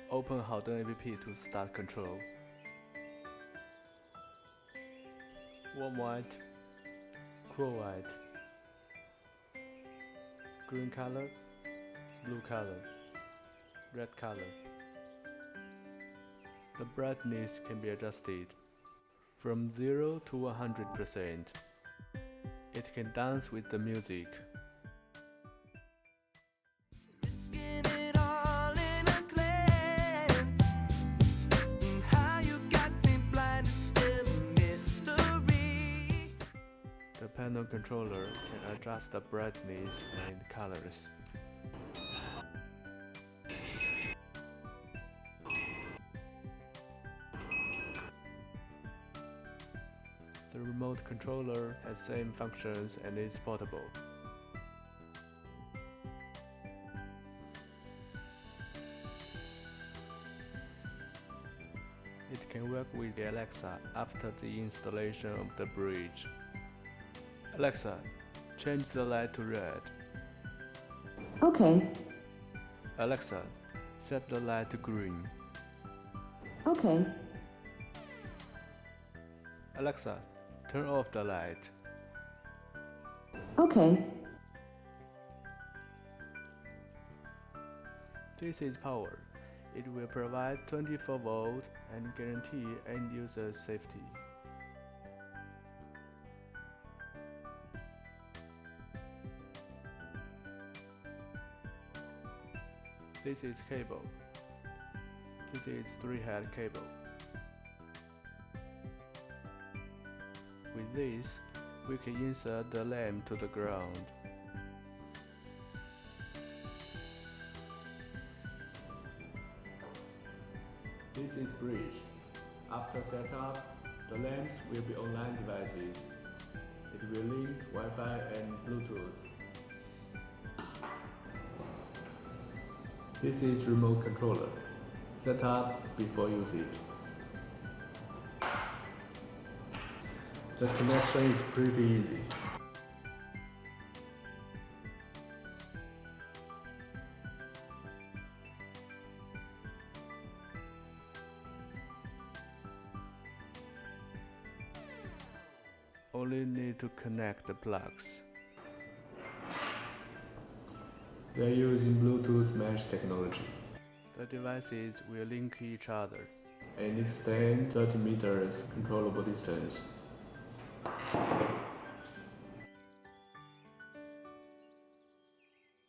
Open Haldun app to start control. Warm white, cool white, green color, blue color, red color. The brightness can be adjusted from 0 to 100%. It can dance with the music. The panel controller can adjust the brightness and colors. The remote controller has same functions and is portable. It can work with the Alexa after the installation of the bridge. Alexa, change the light to red. Okay. Alexa, set the light to green. Okay. Alexa, turn off the light. Okay. This is power. It will provide 24 volt and guarantee end user safety. This is cable. This is 3-head cable. With this, we can insert the lamp to the ground. This is bridge. After setup, the lamps will be online devices. It will link Wi-Fi and Bluetooth. This is remote controller. Set up before use it. The connection is pretty easy. Only need to connect the plugs. They're using Bluetooth mesh technology. The devices will link each other and extend 30 meters controllable distance.